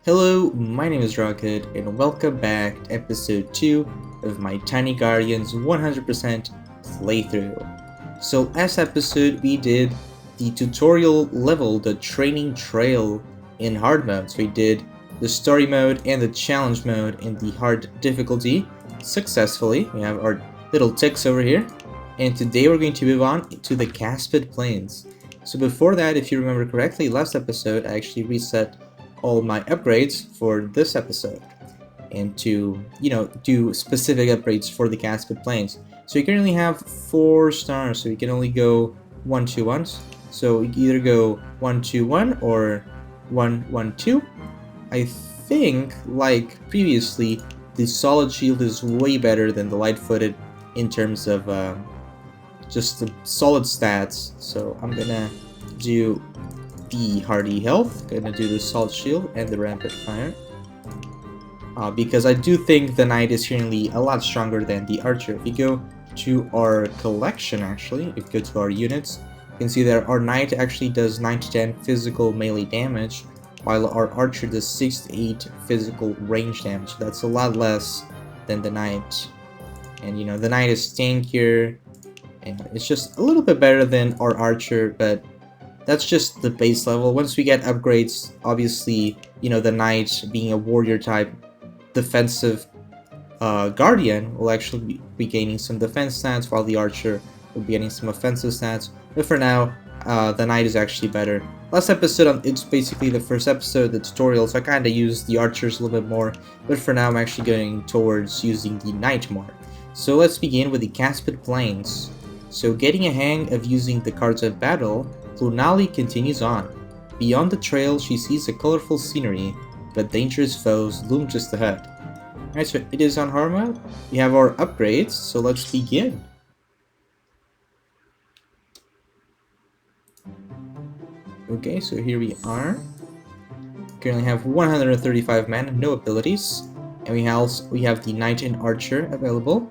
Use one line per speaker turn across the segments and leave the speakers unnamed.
Hello, my name is Rocket, and welcome back to episode 2 of my Tiny Guardians 100% playthrough. So last episode we did the tutorial level, the training trail in hard mode. So we did the story mode and the challenge mode in the hard difficulty successfully. We have our little ticks over here. And today we're going to move on to the Caspid Plains. So before that, if you remember correctly, last episode I actually reset all my upgrades for this episode and to do specific upgrades for the Caspid Plains. So you currently have 4 stars, so you can only go 1-2-1s. So you can either go 1-2-1 or 1-1-2. I think, like previously, the solid shield is way better than the light-footed in terms of just the solid stats. So I'm gonna do the hardy health, gonna do the solid shield and the rampant fire, because I do think the knight is currently a lot stronger than the archer. If you go to our collection, actually, if you go to our units, you can see that our knight actually does 9 to 10 physical melee damage, while our archer does 6 to 8 physical range damage. That's a lot less than the knight, and the knight is tankier, and it's just a little bit better than our archer, but that's just the base level. Once we get upgrades, obviously, the knight being a warrior type defensive guardian will actually be gaining some defense stats, while the archer will be getting some offensive stats. But for now, the knight is actually better. Last episode, it's basically the first episode, the tutorial, so I kind of used the archers a little bit more. But for now, I'm actually going towards using the knight more. So let's begin with the Caspid Plains. So getting a hang of using the cards of battle, Lunali continues on. Beyond the trail, she sees a colorful scenery, but dangerous foes loom just ahead. Alright, so it is on hard mode. We have our upgrades, so let's begin. Okay, so here we are. Currently have 135 mana, no abilities, and we have the knight and archer available,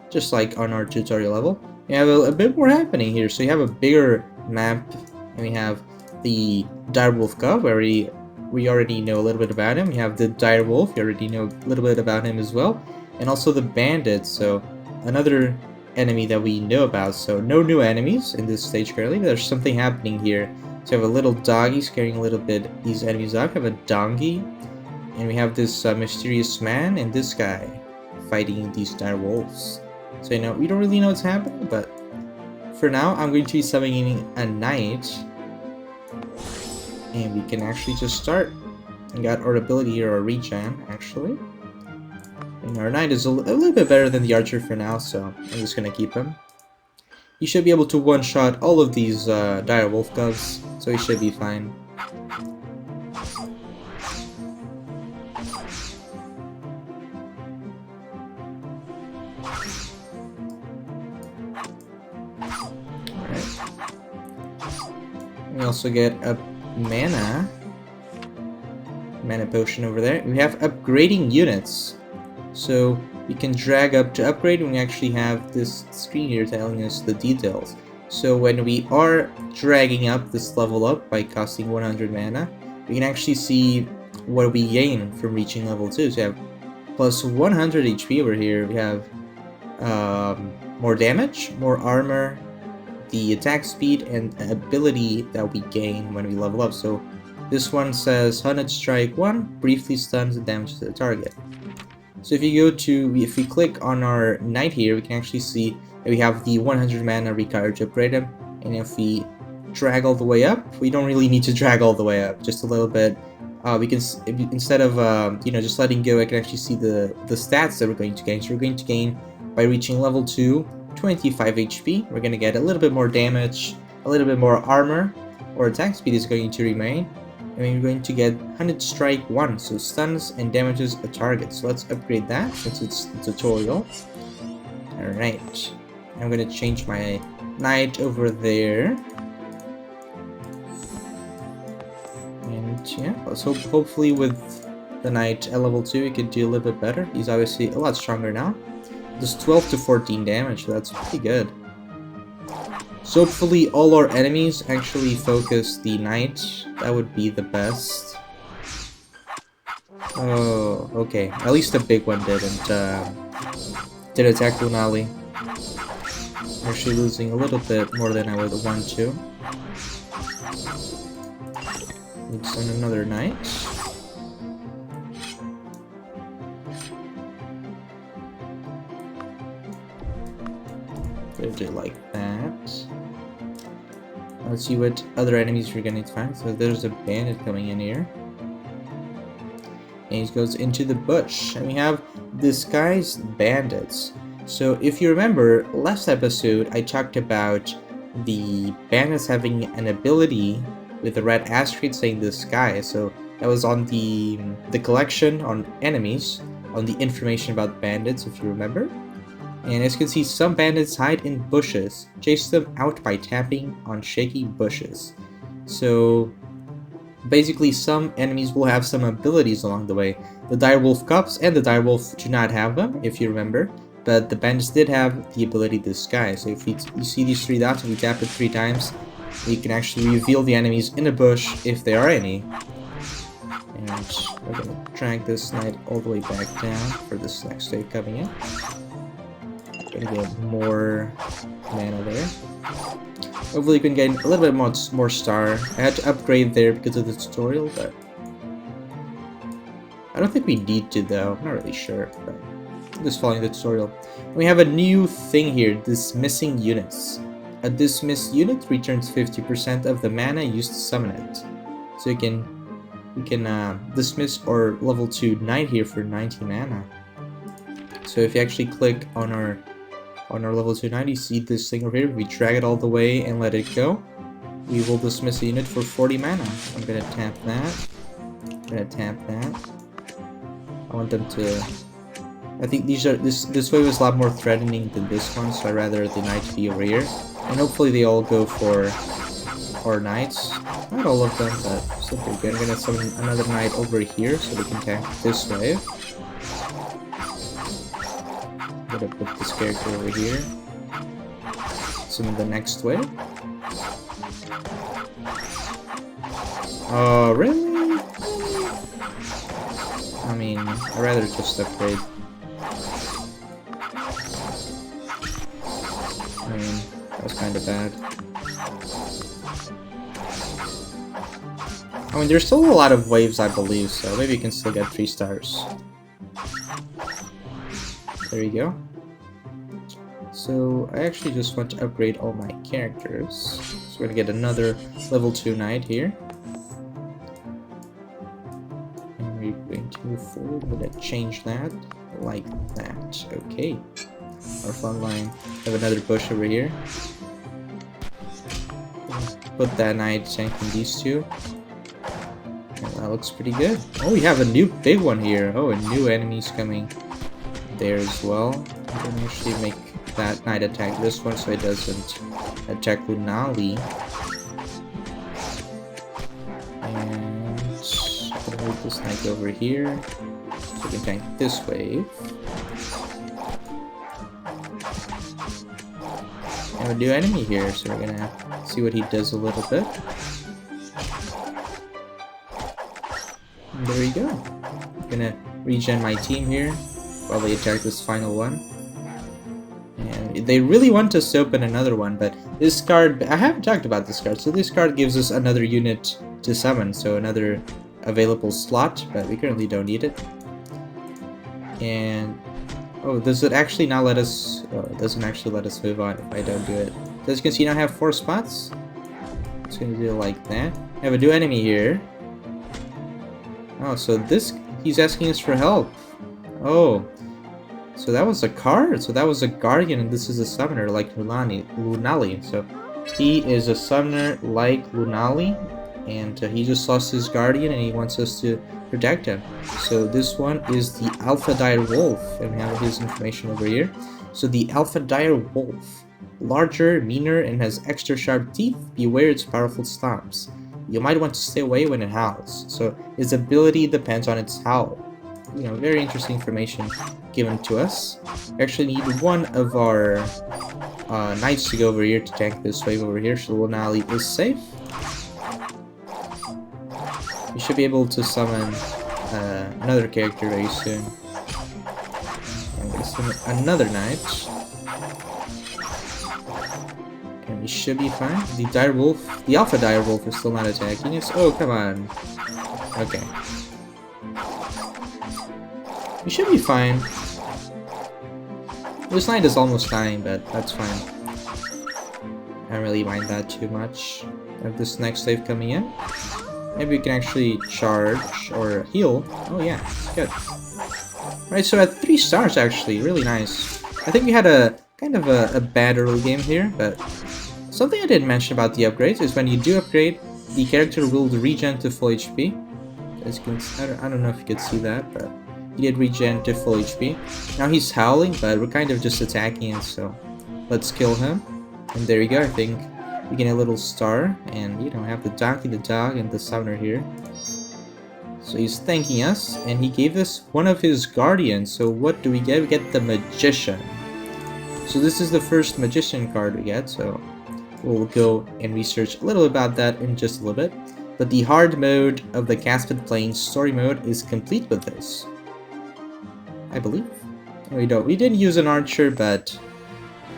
just like on our tutorial level. We have a bit more happening here, so you have a bigger map. And we have the direwolf cub, where we already know a little bit about him. We have the direwolf, we already know a little bit about him as well. And also the bandit, so another enemy that we know about. So no new enemies in this stage currently, but there's something happening here. So we have a little doggy scaring a little bit these enemies up. We have a donkey, and we have this mysterious man and this guy fighting these direwolves. So we don't really know what's happening, but for now, I'm going to be summoning a knight, and we can actually just start. We got our ability here, our regen, actually. And our knight is a little bit better than the archer for now, so I'm just going to keep him. You should be able to one-shot all of these dire wolf cubs, so he should be fine. We also get a mana potion over there. We have upgrading units, so we can drag up to upgrade, and we actually have this screen here telling us the details. So when we are dragging up this level up by costing 100 mana, we can actually see what we gain from reaching level 2. So we have plus 100 HP over here. We have more damage, more armor, the attack speed, and ability that we gain when we level up. So this one says Hunted Strike 1 briefly stuns and damages the target. So if we click on our knight here, we can actually see that we have the 100 mana required to upgrade him. And if we drag all the way up, we don't really need to drag all the way up, just a little bit. We can, instead of just letting go, I can actually see the stats that we're going to gain. So we're going to gain, by reaching level 2, 25 HP. We're going to get a little bit more damage, a little bit more armor. Our attack speed is going to remain, and we're going to get Hunted Strike 1, so stuns and damages a target. So let's upgrade that since it's the tutorial. Alright, I'm going to change my knight over there. And yeah, let's hopefully with the knight at level 2 we can do a little bit better. He's obviously a lot stronger now. Does 12 to 14 damage, so that's pretty good. So hopefully all our enemies actually focus the knight. That would be the best. Oh, okay. At least the big one did attack Lunali. Actually losing a little bit more than I would want to. Need to send another knight. Gonna do it like that. Let's see what other enemies we're gonna find. So there's a bandit coming in here. And he goes into the bush. And we have disguised bandits. So if you remember, last episode I talked about the bandits having an ability with the red asterisk saying disguise. So that was on the collection on enemies, on the information about bandits, if you remember. And as you can see, some bandits hide in bushes. Chase them out by tapping on shaky bushes. So basically, some enemies will have some abilities along the way. The direwolf cups and the direwolf do not have them, if you remember. But the bandits did have the ability disguise. So if you see these 3 dots, if we tap it 3 times, we can actually reveal the enemies in a bush if there are any. And we're gonna drag this knight all the way back down for this next wave coming in. Gonna get more mana there. Hopefully you can get a little bit more star. I had to upgrade there because of the tutorial, but I don't think we need to though. I'm not really sure, but I'm just following the tutorial. We have a new thing here, dismissing units. A dismissed unit returns 50% of the mana used to summon it. So you can dismiss our level 2 knight here for 90 mana. So if you actually click on our level 2 knight, you see this thing over here. If we drag it all the way and let it go, we will dismiss a unit for 40 mana. I'm gonna tap that. I'm gonna tap that. I want them to. I think this wave is a lot more threatening than this one, so I'd rather the knight be over here. And hopefully they all go for our knights. Not all of them, but still pretty good. I'm gonna summon another knight over here so they can tank this wave. I'm gonna put this character over here. Summon the next wave. Oh, really? I mean, I'd rather just upgrade. I mean, that was kind of bad. I mean, there's still a lot of waves, I believe, so maybe you can still get 3 stars. There you go. So, I actually just want to upgrade all my characters. So we're gonna get another level 2 knight here. And we're going to move forward. I'm gonna change that like that. Okay. Our front line. Have another bush over here. Put that knight tanking these 2. And that looks pretty good. Oh, we have a new big one here. Oh, a new enemy's coming there as well. I'm gonna actually make that knight attack this one so it doesn't attack Lunali. And I'm gonna move this knight over here so we can tank this wave. And a new enemy here, so we're gonna see what he does a little bit. And there we go. I'm gonna regen my team here while they attack this final one. And they really want us to open another one, but this card, I haven't talked about this card, so this card gives us another unit to summon, so another available slot, but we currently don't need it. And oh, does it actually not let us, it doesn't actually let us move on if I don't do it. So as you can see, now I have 4 spots. It's gonna do it like that. I have a new enemy here. Oh, so he's asking us for help. Oh, so that was a card. So that was a guardian, and this is a summoner like Lunali. So he is a summoner like Lunali, and he just lost his guardian, and he wants us to protect him. So this one is the Alpha Dire Wolf, and we have his information over here. So the Alpha Dire Wolf, larger, meaner, and has extra sharp teeth. Beware its powerful stomps. You might want to stay away when it howls. So its ability depends on its howl. You know, very interesting information given to us. We actually need one of our knights to go over here to tank this wave over here, so Lunali is safe. We should be able to summon another character very soon. And we summon another knight. And we should be fine. The direwolf, the alpha direwolf is still not attacking us. Oh, come on. Okay. We should be fine. This knight is almost dying, but that's fine. I don't really mind that too much. We have this next wave coming in. Maybe we can actually charge or heal. Oh yeah, good. Right, so at 3 stars actually, really nice. I think we had a kind of a bad early game here, but something I didn't mention about the upgrades is when you do upgrade, the character will regen to full HP. As you can, I don't know if you could see that, but he did regen to full HP. Now he's howling, but we're kind of just attacking him, so let's kill him. And there you go, I think we get a little star, and you know, have the donkey, the dog, and the summoner here. So he's thanking us, and he gave us one of his guardians. So what do we get? We get the magician. So this is the first magician card we get, so we'll go and research a little about that in just a little bit. But the hard mode of the Caspid Plains story mode is complete with this, I believe. We didn't use an archer, but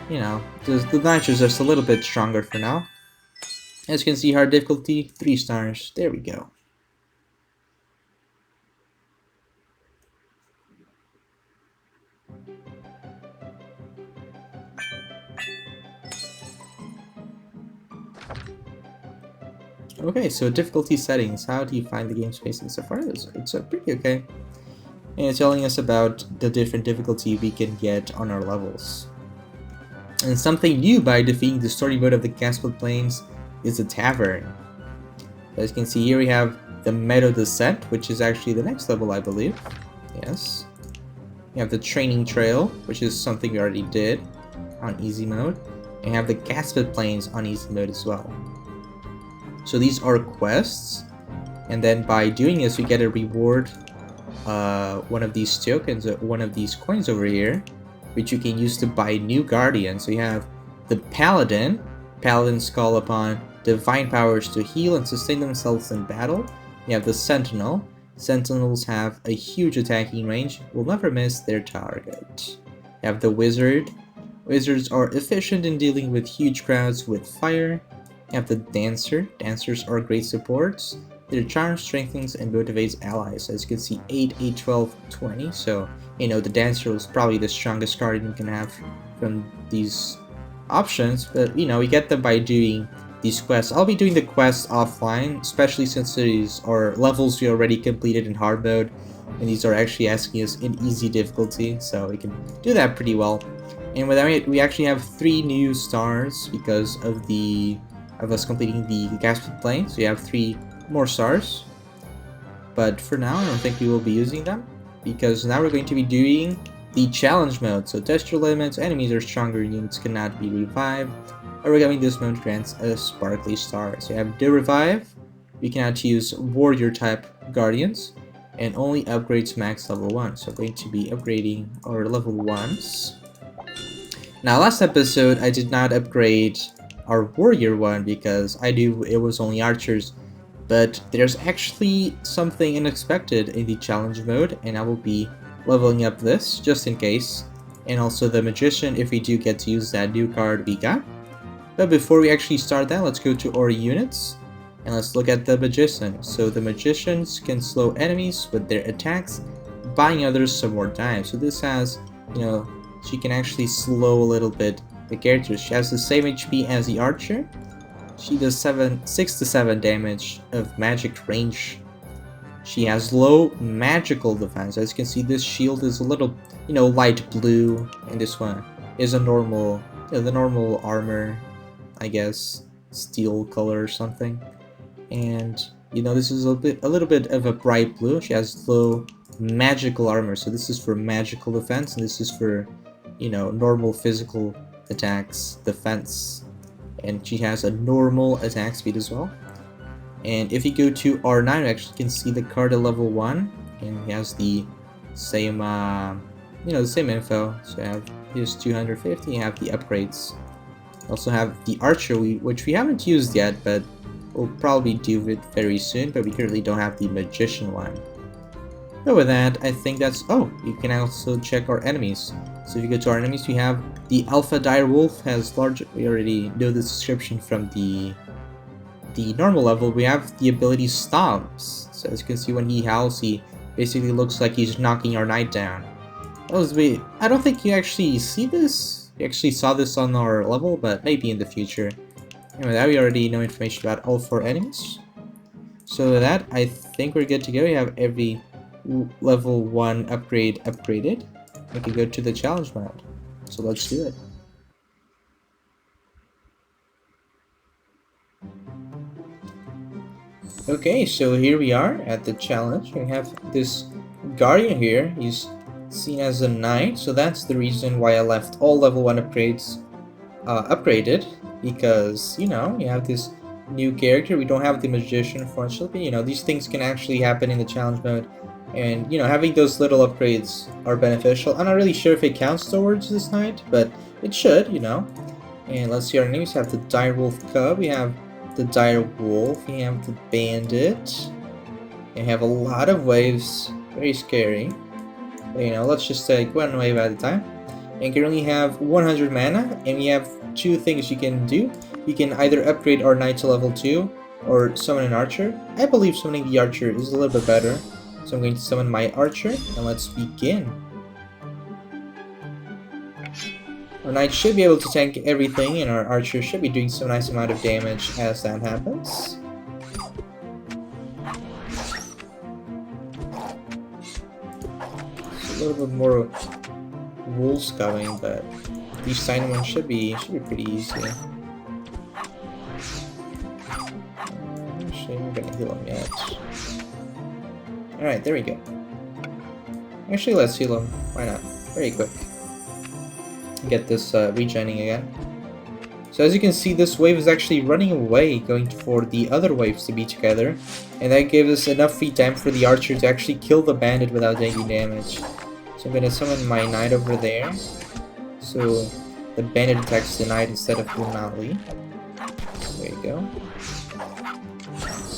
you know, the knights are just a little bit stronger for now. As you can see, hard difficulty, 3 stars. There we go. Okay, so difficulty settings. How do you find the game spacing so far? It's pretty okay. And it's telling us about the different difficulty we can get on our levels. And something new by defeating the story mode of the Caspid Plains is the tavern. As you can see here, we have the Meadow Descent, which is actually the next level, I believe. Yes. We have the Training Trail, which is something we already did on easy mode. And we have the Caspid Plains on easy mode as well. So these are quests, and then by doing this, we get a reward, one of these tokens, one of these coins over here, which you can use to buy new guardians. So you have the Paladin. Paladins call upon divine powers to heal and sustain themselves in battle. You have the Sentinel. Sentinels have a huge attacking range, will never miss their target. You have the Wizard. Wizards are efficient in dealing with huge crowds with fire. You have the Dancer. Dancers are great supports. Their charm strengthens and motivates allies. As you can see, 8, 8, 12, 20. So, you know, the Dancer is probably the strongest card you can have from these options. But, you know, we get them by doing these quests. I'll be doing the quests offline, especially since these are levels we already completed in hard mode. And these are actually asking us in easy difficulty. So we can do that pretty well. And with that, we actually have 3 new stars because of us completing the Caspid Plains. So we have 3 more stars, but for now I don't think we will be using them, because now we're going to be doing the challenge mode. So test your limits, enemies are stronger, units cannot be revived. Origami this mode grants a sparkly star. So you have the revive, we cannot use warrior type guardians, and only upgrades max level 1. So going to be upgrading our level 1s. Now last episode I did not upgrade our warrior one because I knew it was only archers, but there's actually something unexpected in the challenge mode, and I will be leveling up this just in case, and also the magician if we do get to use that new card we got. But before we actually start that, let's go to our units and let's look at the magician. So the magicians can slow enemies with their attacks, buying others some more time. So this has, you know, she can actually slow a little bit the character. She has the same HP as the archer. She does 6 to 7 damage of magic range. She has low magical defense. As you can see, this shield is a little, you know, light blue, and this one is a normal, the normal armor, I guess, steel color or something. And you know, this is a little bit of a bright blue. She has low magical armor, so this is for magical defense, and this is for, you know, normal physical attacks defense. And she has a normal attack speed as well. And if you go to R9, you actually can see the card at level 1, and he has the same, you know, the same info. So you have here's 250. You have the upgrades. Also have the archer, which we haven't used yet, but we'll probably do it very soon. But we currently don't have the magician one. But with that, I think that's... Oh, you can also check our enemies. So if you go to our enemies, we have the Alpha Dire Wolf has large... We already know the description from the normal level. We have the ability Stomps. So as you can see, when he howls, he basically looks like he's knocking our knight down. I don't think you actually see this. You actually saw this on our level, but maybe in the future. Anyway, that we already know information about all 4 enemies. So with that, I think we're good to go. We have every level 1 upgrade upgraded. We can go to the challenge mode. So let's do it. Okay, so here we are at the challenge. We have this Guardian here. He's seen as a knight, so that's the reason why I left all level 1 upgrades upgraded, because, you know, you have this new character. We don't have the Magician, unfortunately. You know, these things can actually happen in the challenge mode, and, you know, having those little upgrades are beneficial. I'm not really sure if it counts towards this knight, but it should, you know. And let's see our names. We have the Direwolf Cub, we have the Dire Wolf, we have the Bandit. We have a lot of waves, very scary. But, you know, let's just take one wave at a time. And you currently have 100 mana, and we have 2 things you can do. You can either upgrade our knight to level 2, or summon an archer. I believe summoning the archer is a little bit better. So I'm going to summon my archer, and let's begin. Our knight should be able to tank everything, and our archer should be doing some nice amount of damage as that happens. It's a little bit more wolves coming, but these tiny ones should be pretty easy. Actually, I'm gonna heal him yet. Alright, there we go. Actually, let's heal him. Why not? Very quick. Get this regening again. So as you can see, this wave is actually running away, going for the other waves to be together, and that gives us enough free time for the archer to actually kill the bandit without taking damage. So I'm gonna summon my knight over there, so the bandit attacks the knight instead of Lunali. There you go.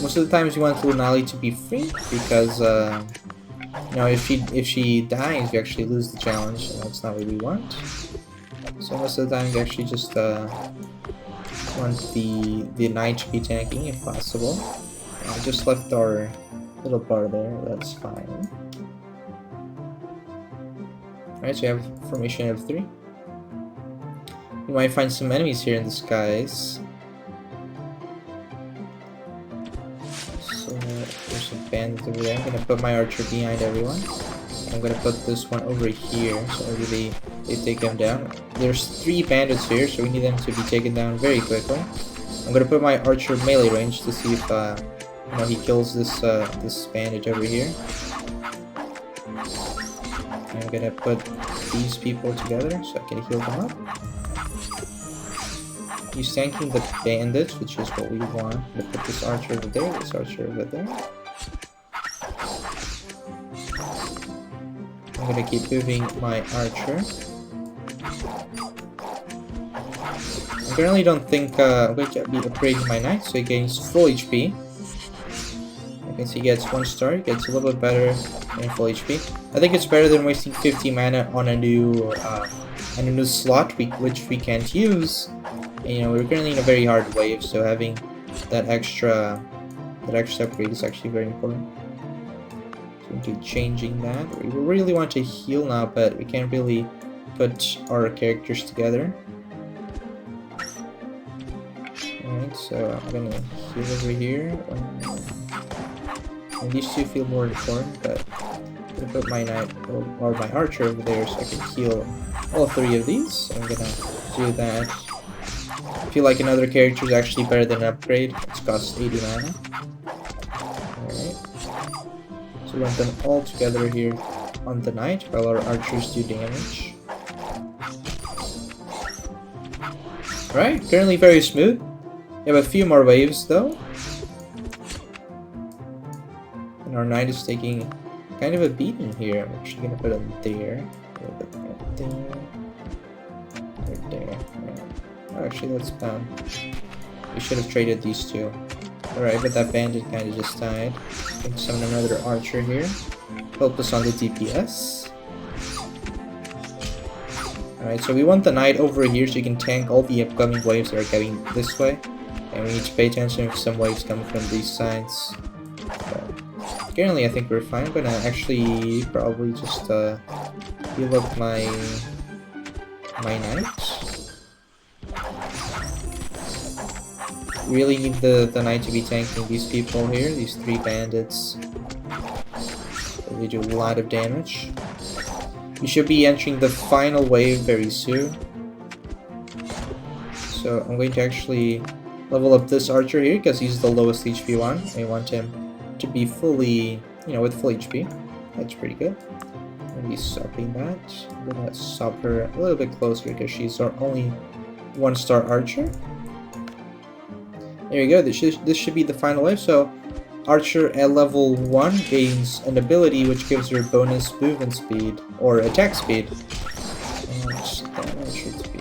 Most of the times you want Lunali to be free, because you know, if she dies, you actually lose the challenge, and that's not what we want. So most of the time, we actually just want the knight to be tanking if possible. I just left our little bar there, that's fine. Alright, so we have formation of 3. You might find some enemies here in the skies. So there's a bandit over there. I'm gonna put my archer behind everyone. I'm gonna put this one over here, so maybe they take them down. There's 3 bandits here, so we need them to be taken down very quickly. I'm gonna put my archer melee range to see if you know, he kills this this bandit over here. I'm gonna put these people together so I can heal them up. He's tanking the bandits, which is what we want. I'm gonna put this archer over there, this archer over there. I'm gonna keep moving my archer. I currently don't think I'm going to be upgrading my knight, so he gains full HP. I can see he gets 1 star, gets a little bit better in full HP. I think it's better than wasting 50 mana on a new slot which we can't use. And, you know, we're currently in a very hard wave, so having that extra upgrade is actually very important. Into changing that. We really want to heal now, but we can't really put our characters together. Alright, so I'm gonna heal over here. And these 2 feel more important, but I'm gonna put my knight or my archer over there so I can heal all 3 of these. So I'm gonna do that. I feel like another character is actually better than an upgrade. It's cost 80 mana. Alright. So we want them all together here on the knight while our archers do damage. Alright, currently very smooth. We have a few more waves though. And our knight is taking kind of a beating here. I'm actually gonna put him there. Right there. Right there. Oh, actually, let's we should have traded these 2. Alright, but that bandit kind of just died. I'm going to summon another archer here. help us on the DPS. Alright, so we want the knight over here so you can tank all the upcoming waves that are coming this way. And we need to pay attention if some waves come from these sides. But currently I think we're fine. I'm gonna actually probably just heal up my knight. Really need the knight to be tanking these people here, these 3 bandits. They do a lot of damage. We should be entering the final wave very soon. So I'm going to actually level up this archer here because he's the lowest HP one. I want him to be fully, with full HP. That's pretty good. Maybe stopping that. I'm gonna stop her a little bit closer because she's our only 1-star archer. There you go. This should be the final wave. So Archer at level 1 gains an ability which gives her bonus movement speed or attack speed. And that should be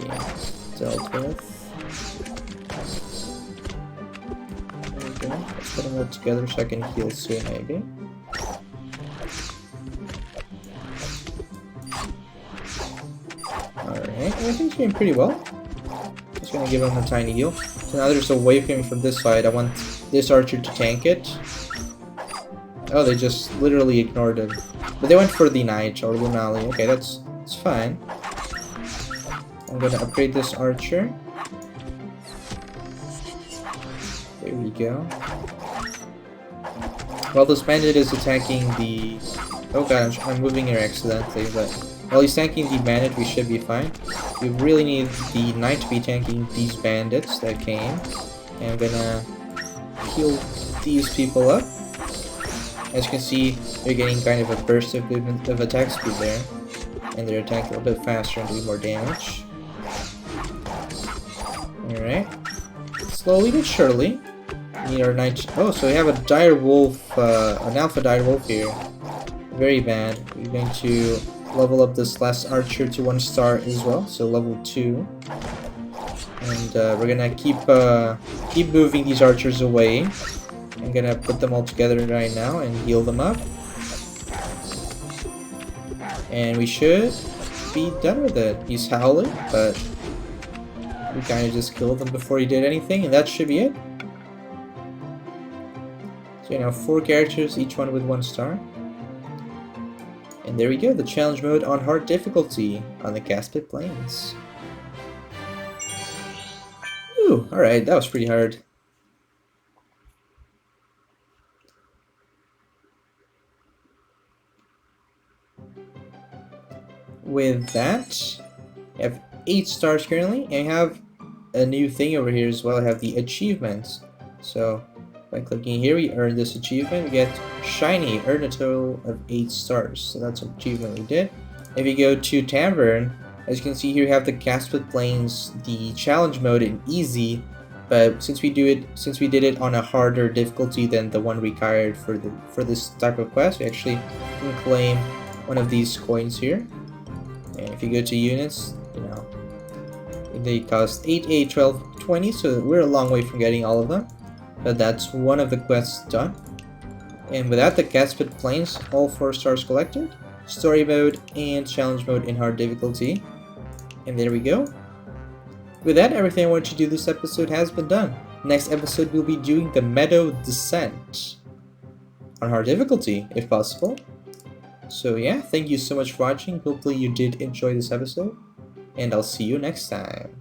dealt with. There we go. Let's put them all together so I can heal soon, maybe. Alright, everything's going pretty well. Just gonna give him a tiny heal. So now there's a wave coming from this side. I want this archer to tank it. Oh, they just literally ignored it. But they went for the knight or Lunali. Okay, that's fine. I'm gonna upgrade this archer. There we go. While this bandit is attacking the... Oh god, I'm moving here accidentally, but... While he's tanking the bandit, we should be fine. We really need the knight to be tanking these bandits that came. And I'm gonna heal these people up. As you can see, they're getting kind of a burst of movement of attack speed there. And they're attacking a little bit faster and doing more damage. Alright. Slowly but surely. We need our knight. Oh, so we have a dire wolf, an alpha dire wolf here. Very bad. We're going to level up this last archer to 1-star as well, so level 2. And we're gonna keep moving these archers away. I'm gonna put them all together right now and heal them up. And we should be done with it. He's howling, but we kind of just killed him before he did anything, and that should be it. So 4 characters, each one with 1-star. And there we go, the challenge mode on hard difficulty on the Caspid Plains. Ooh, alright, that was pretty hard. With that, I have 8 stars currently, and I have a new thing over here as well. I have the achievements. So by clicking here, we earn this achievement. We get shiny, earn a total of 8 stars. So that's an achievement we did. If you go to Tavern, as you can see here, we have the Caspid Plains, the challenge mode in easy. But since we did it on a harder difficulty than the one required for this type of quest, we actually can claim one of these coins here. And if you go to units, they cost 8, 8, 12, 20. So we're a long way from getting all of them. But that's one of the quests done. And with that, the Caspid Plains, all 4 stars collected, story mode and challenge mode in hard difficulty. And there we go. With that, everything I wanted to do this episode has been done. Next episode, we'll be doing the Meadow Descent on hard difficulty, if possible. So yeah, thank you so much for watching. Hopefully you did enjoy this episode, and I'll see you next time.